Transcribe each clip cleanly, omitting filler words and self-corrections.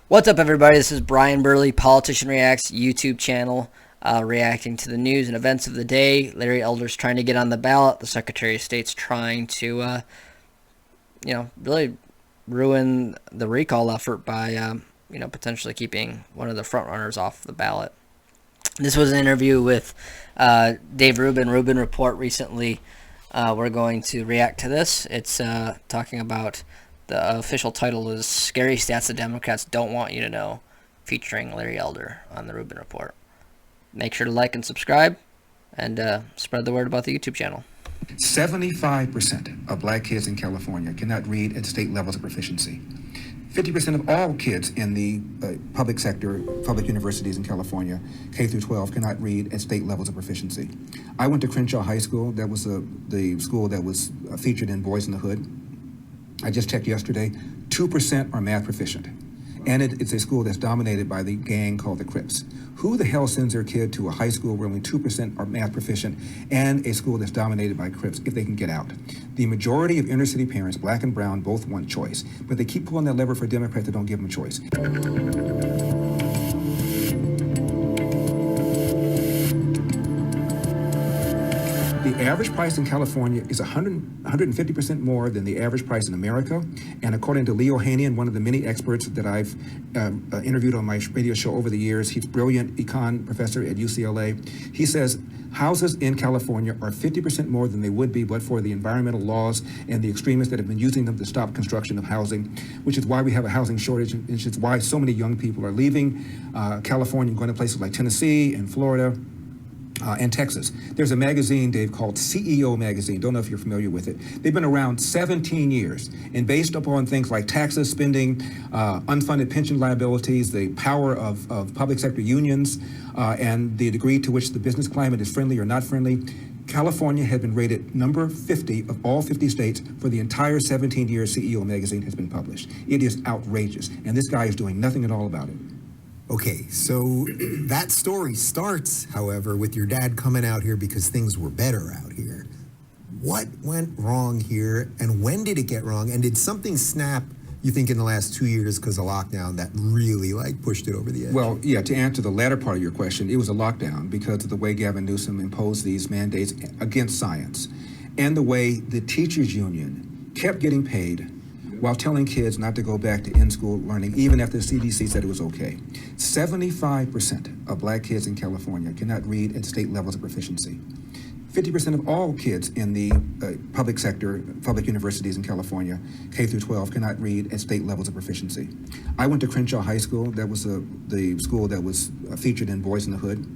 What's up, everybody? This is Brian Burley, Politician Reacts YouTube channel, reacting to the news and events of the day. Larry Elder's trying to get on the ballot. The Secretary of State's trying to, really ruin the recall effort by, potentially keeping one of the front runners off the ballot. This was an interview with Dave Rubin, Rubin Report recently. We're going to react to this. It's talking about, the official title is Scary Stats the Democrats Don't Want You to Know, featuring Larry Elder on the Rubin Report. Make sure to like and subscribe, and spread the word about the YouTube channel. 75% of black kids in California cannot read at state levels of proficiency. 50% of all kids in the public sector, public universities in California, K through 12, cannot read at state levels of proficiency. I went to Crenshaw High School. That was the school that was featured in Boys in the Hood. I just checked yesterday, 2% are math proficient. And it's a school that's dominated by the gang called the Crips. Who the hell sends their kid to a high school where only 2% are math proficient and a school that's dominated by Crips if they can get out? The majority of inner city parents, black and brown, both want choice, but they keep pulling that lever for Democrats that don't give them choice. The average price in California is 150% more than the average price in America. And according to Leo Hanian, one of the many experts that I've interviewed on my radio show over the years, he's a brilliant econ professor at UCLA. He says houses in California are 50% more than they would be but for the environmental laws and the extremists that have been using them to stop construction of housing, which is why we have a housing shortage, and which is why so many young people are leaving California and going to places like Tennessee and Florida. And Texas. There's a magazine, Dave, called CEO Magazine. Don't know if you're familiar with it. They've been around 17 years, and based upon things like taxes, spending, unfunded pension liabilities, the power of public sector unions, and the degree to which the business climate is friendly or not friendly, California had been rated number 50 of all 50 states for the entire 17 years CEO Magazine has been published. It is outrageous, and this guy is doing nothing at all about it. Okay, so that story starts, however, with your dad coming out here because things were better out here. What went wrong here, and when did it get wrong? And did something snap, you think, in the last 2 years because of lockdown that really, pushed it over the edge? Well, yeah, to answer the latter part of your question, it was a lockdown because of the way Gavin Newsom imposed these mandates against science and the way the teachers union kept getting paid while telling kids not to go back to in-school learning, even after the CDC said it was okay. 75% of black kids in California cannot read at state levels of proficiency. 50% of all kids in the public sector, public universities in California, K through 12, cannot read at state levels of proficiency. I went to Crenshaw High School. That was the school that was featured in Boys in the Hood.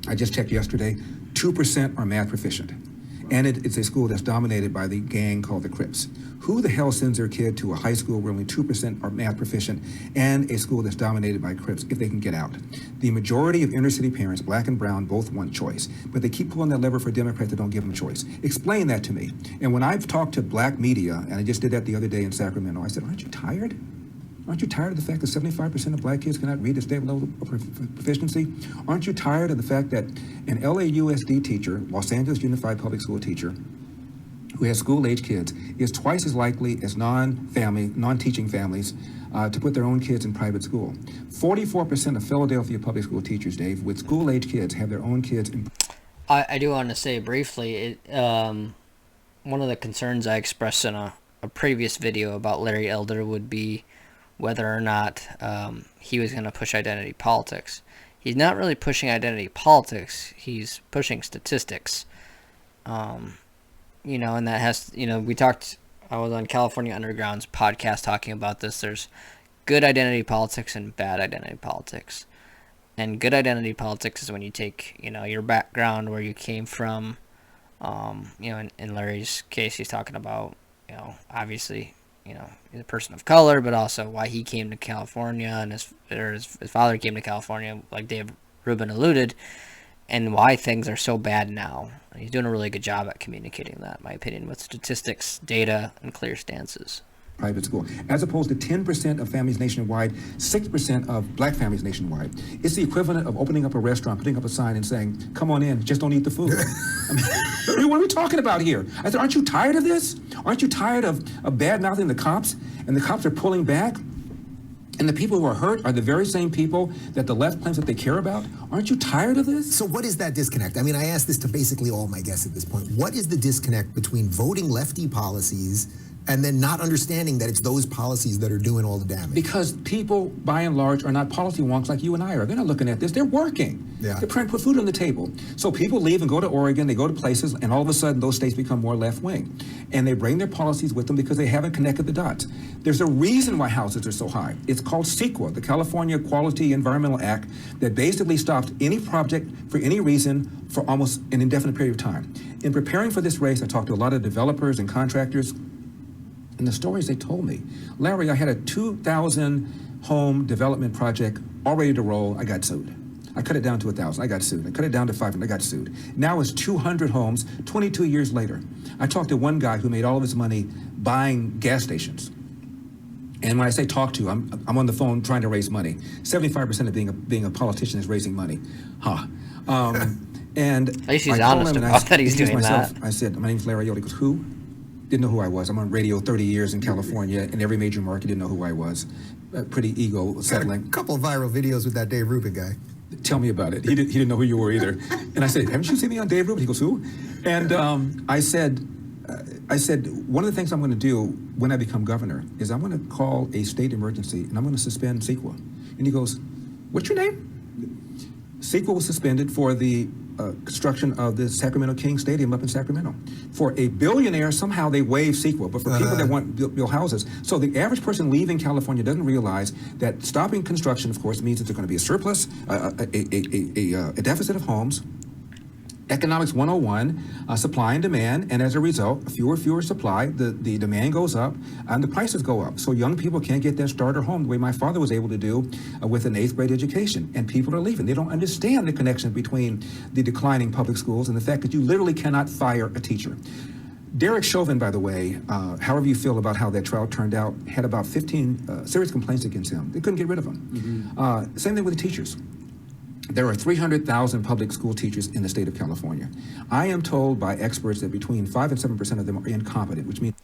I just checked yesterday, 2% are math proficient. And it's a school that's dominated by the gang called the Crips. Who the hell sends their kid to a high school where only 2% are math proficient and a school that's dominated by Crips if they can get out? The majority of inner city parents, black and brown, both want choice, but they keep pulling that lever for Democrats that don't give them choice. Explain that to me. And when I've talked to black media, and I just did that the other day in Sacramento, I said, aren't you tired? Aren't you tired of the fact that 75% of black kids cannot read at state level of proficiency? Aren't you tired of the fact that an LAUSD teacher, Los Angeles Unified Public School teacher, who has school-age kids, is twice as likely as non-teaching families to put their own kids in private school? 44% of Philadelphia public school teachers, Dave, with school-age kids have their own kids in... I do want to say briefly, one of the concerns I expressed in a previous video about Larry Elder would be whether or not he was going to push identity politics. He's not really pushing identity politics. He's pushing statistics. And that has, I was on California Underground's podcast talking about this. There's good identity politics and bad identity politics. And good identity politics is when you take, your background, where you came from. In Larry's case, he's talking about, obviously, he's a person of color, but also why he came to California, and his father came to California, like Dave Rubin alluded, and why things are so bad now. And he's doing a really good job at communicating that, in my opinion, with statistics, data, and clear stances. Private school, as opposed to 10% of families nationwide, 6% of black families nationwide. It's the equivalent of opening up a restaurant, putting up a sign and saying, come on in, just don't eat the food. I mean, what are we talking about here? I said, aren't you tired of this? Aren't you tired of bad-mouthing the cops? And the cops are pulling back? And the people who are hurt are the very same people that the left claims that they care about. Aren't you tired of this? So what is that disconnect? I mean, I asked this to basically all my guests at this point. What is the disconnect between voting lefty policies and then not understanding that it's those policies that are doing all the damage? Because people, by and large, are not policy wonks like you and I are. They're not looking at this. They're working. Yeah. They're trying to put food on the table. So people leave and go to Oregon, they go to places, and all of a sudden those states become more left-wing. And they bring their policies with them because they haven't connected the dots. There's a reason why houses are so high. It's called CEQA, the California Quality Environmental Act, that basically stops any project for any reason for almost an indefinite period of time. In preparing for this race, I talked to a lot of developers and contractors. And the stories they told me, Larry, I had a 2,000 home development project all ready to roll. I got sued. I cut it down to 1,000. I got sued. I cut it down to 500. I got sued. Now it's 200 homes 22 years later. I talked to one guy who made all of his money buying gas stations. And when I say talk to, I'm on the phone trying to raise money. 75% of being a politician is raising money. And At least he's honest about that he's doing that. I said, my name's Larry He goes, who? Didn't know who I was. I'm on radio 30 years in California, in every major market, didn't know who I was. Pretty ego settling. A couple of viral videos with that Dave Rubin guy. Tell me about it. He didn't know who you were either. And I said, haven't you seen me on Dave Rubin? He goes, who? And I said, one of the things I'm going to do when I become governor is I'm going to call a state emergency and I'm going to suspend CEQA. And he goes, what's your name? CEQA was suspended for the construction of the Sacramento King Stadium up in Sacramento. For a billionaire, somehow they waive CEQA, but for people that want to build houses. So the average person leaving California doesn't realize that stopping construction, of course, means that there's going to be a surplus, a deficit of homes. Economics 101, supply and demand, and as a result, fewer supply, the demand goes up, and the prices go up. So young people can't get their starter home the way my father was able to do with an 8th grade education, and people are leaving. They don't understand the connection between the declining public schools and the fact that you literally cannot fire a teacher. Derek Chauvin, by the way, however you feel about how that trial turned out, had about 15 serious complaints against him. They couldn't get rid of him. Mm-hmm. Same thing with the teachers. There are 300,000 public school teachers in the state of California. I am told by experts that between 5 and 7% of them are incompetent, which means...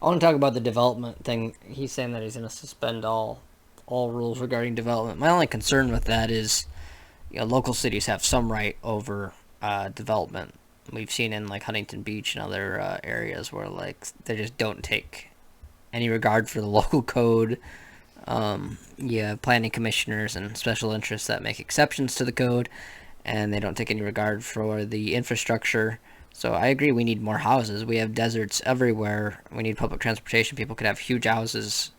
I want to talk about the development thing. He's saying that he's going to suspend all rules regarding development. My only concern with that is, local cities have some right over development. We've seen in like Huntington Beach and other areas where like they just don't take any regard for the local code. You have planning commissioners and special interests that make exceptions to the code, and they don't take any regard for the infrastructure. So I agree we need more houses. We have deserts everywhere. We need public transportation. People could have huge houses,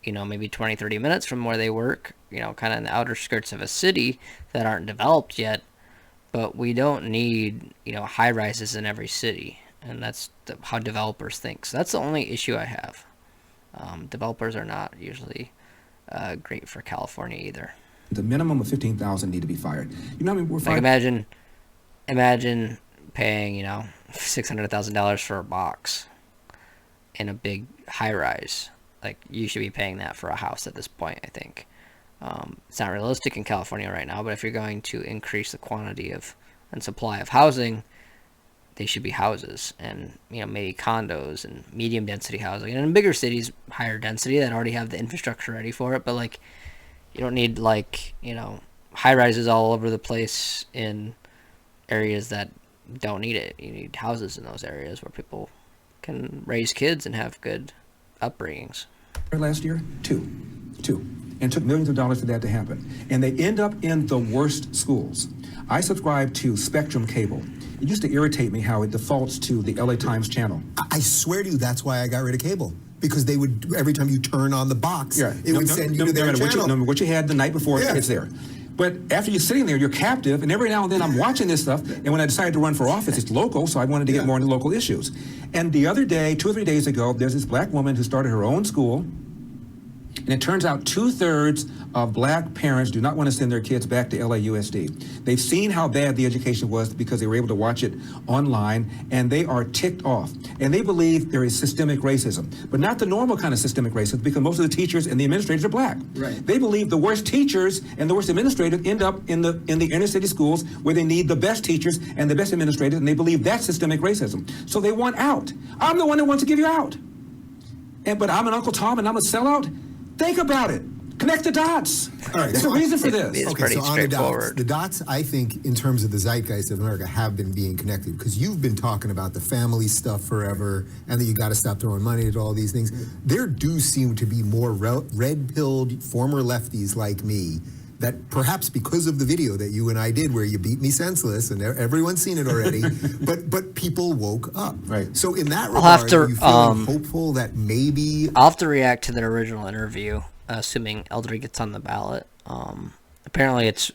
maybe 20, 30 minutes from where they work, kind of in the outer skirts of a city that aren't developed yet. But we don't need, high-rises in every city, and that's how developers think. So that's the only issue I have. Developers are not usually... great for California either. The minimum of 15,000 need to be fired. We're fired. Like imagine paying $600,000 for a box in a big high rise. Like you should be paying that for a house at this point. I think it's not realistic in California right now. But if you're going to increase the quantity of and supply of housing, they should be houses and maybe condos and medium density housing, and in bigger cities higher density that already have the infrastructure ready for it. But like you don't need high rises all over the place in areas that don't need it. You need houses in those areas where people can raise kids and have good upbringings. Last year, two, and it took millions of dollars for that to happen, and they end up in the worst schools. I subscribe to Spectrum Cable. It used to irritate me how it defaults to the LA Times channel. I swear to you, that's why I got rid of cable. Because they would, every time you turn on the box, it would send you to their channel. What you had the night before, it's there. But after you're sitting there, you're captive, and every now and then I'm watching this stuff, and when I decided to run for office, it's local, so I wanted to get more into local issues. And the other day, 2 or 3 days ago, there's this black woman who started her own school, and it turns out 2/3 of black parents do not want to send their kids back to LAUSD. They've seen how bad the education was because they were able to watch it online, and they are ticked off. And they believe there is systemic racism, but not the normal kind of systemic racism, because most of the teachers and the administrators are black. Right. They believe the worst teachers and the worst administrators end up in the inner city schools where they need the best teachers and the best administrators, and they believe that's systemic racism. So they want out. I'm the one that wants to give you out. But I'm an Uncle Tom and I'm a sellout? Think about it. Connect the dots. All right, There's a reason for this. It's Okay, pretty so on the dots, straightforward. the dots, I think, in terms of the zeitgeist of America, have been being connected because you've been talking about the family stuff forever, and that you got to stop throwing money at all these things. There do seem to be more red-pilled former lefties like me that perhaps because of the video that you and I did where you beat me senseless, and everyone's seen it already, but people woke up. Right. So in that I'll have regard, to, are you feeling hopeful that maybe... I'll have to react to the original interview, assuming Elder gets on the ballot. Apparently, it's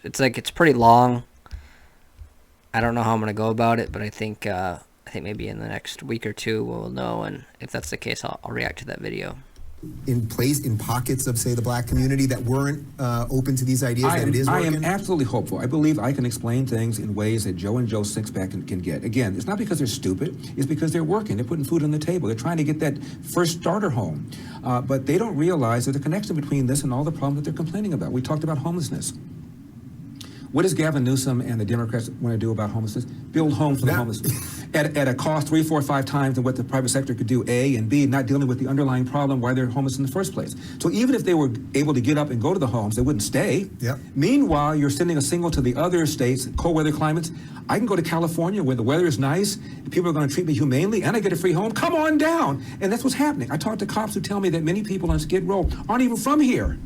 pretty long. I don't know how I'm gonna go about it, but I think maybe in the next week or two we'll know, and if that's the case, I'll react to that video. in pockets of, say, the black community that weren't open to these ideas that it is I working? am absolutely hopeful. I believe I can explain things in ways that Joe and Joe Sixpack can get. Again, it's not because they're stupid. It's because they're working. They're putting food on the table. They're trying to get that first starter home. But they don't realize there's a connection between this and all the problems that they're complaining about. We talked about homelessness. What does Gavin Newsom and the Democrats want to do about homelessness? Build homes for the homeless at a cost 3, 4, 5 times than what the private sector could do, A, and B, not dealing with the underlying problem why they're homeless in the first place. So even if they were able to get up and go to the homes, they wouldn't stay. Yep. Meanwhile, you're sending a signal to the other states, cold weather climates. I can go to California where the weather is nice, and people are going to treat me humanely, and I get a free home. Come on down. And that's what's happening. I talked to cops who tell me that many people on Skid Row aren't even from here.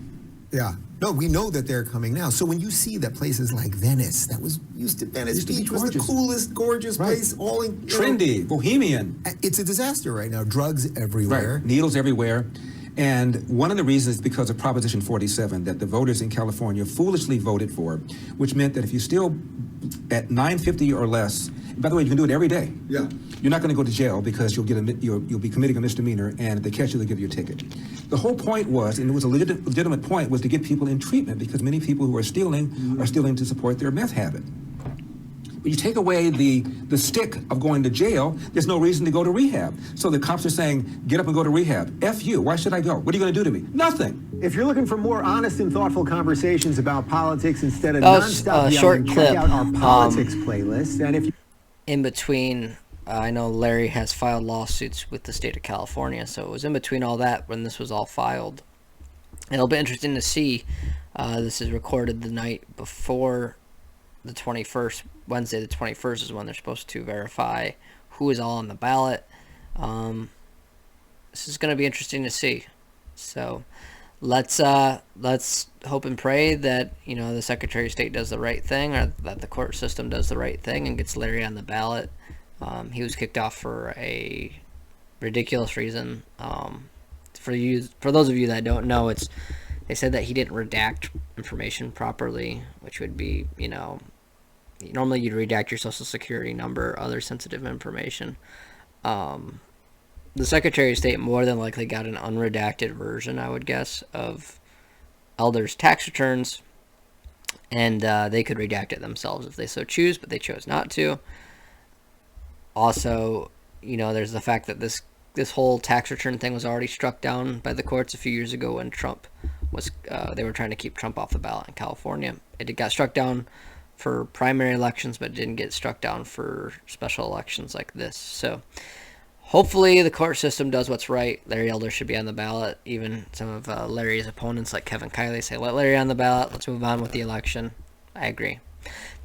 Yeah. No, we know that they're coming now. So when you see that places like Venice, that was used to Venice Used to be Beach, was the gorgeous. coolest, gorgeous Right. place, all in Trendy, bohemian. It's a disaster right now. Drugs everywhere. Right. Needles everywhere. And one of the reasons is because of Proposition 47 that the voters in California foolishly voted for, which meant that if you still at 950 or less, by the way, you can do it every day. Yeah. You're not going to go to jail because you'll be committing a misdemeanor, and if they catch you, they'll give you a ticket. The whole point was, and it was a legitimate point, was to get people in treatment because many people who are stealing to support their meth habit. But you take away the stick of going to jail, there's no reason to go to rehab. So the cops are saying, get up and go to rehab. F you, why should I go? What are you going to do to me? Nothing. If you're looking for more honest and thoughtful conversations about politics instead of That was nonstop a yelling, short check clip. out our politics playlist. And if you In between, I know Larry has filed lawsuits with the state of California, so it was in between all that when this was all filed. It'll be interesting to see. This is recorded the night before the 21st. Wednesday the 21st is when they're supposed to verify who is all on the ballot. This is going to be interesting to see. So let's hope and pray that the Secretary of State does the right thing, or that the court system does the right thing and gets Larry on the ballot. He was kicked off for a ridiculous reason. For those of you that don't know, they said that he didn't redact information properly, which would be normally you'd redact your social security number, other sensitive information. The Secretary of State more than likely got an unredacted version, I would guess, of Elder's tax returns, and they could redact it themselves if they so choose, but they chose not to. Also, there's the fact that this whole tax return thing was already struck down by the courts a few years ago when Trump was they were trying to keep Trump off the ballot in California. It got struck down for primary elections, but didn't get struck down for special elections like this. So hopefully the court system does what's right. Larry Elder should be on the ballot. Even some of Larry's opponents like Kevin Kiley say, let Larry on the ballot. Let's move on with the election. I agree.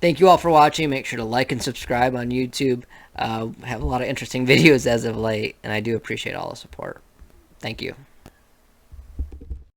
Thank you all for watching. Make sure to like and subscribe on YouTube. Have a lot of interesting videos as of late, and I do appreciate all the support. Thank you.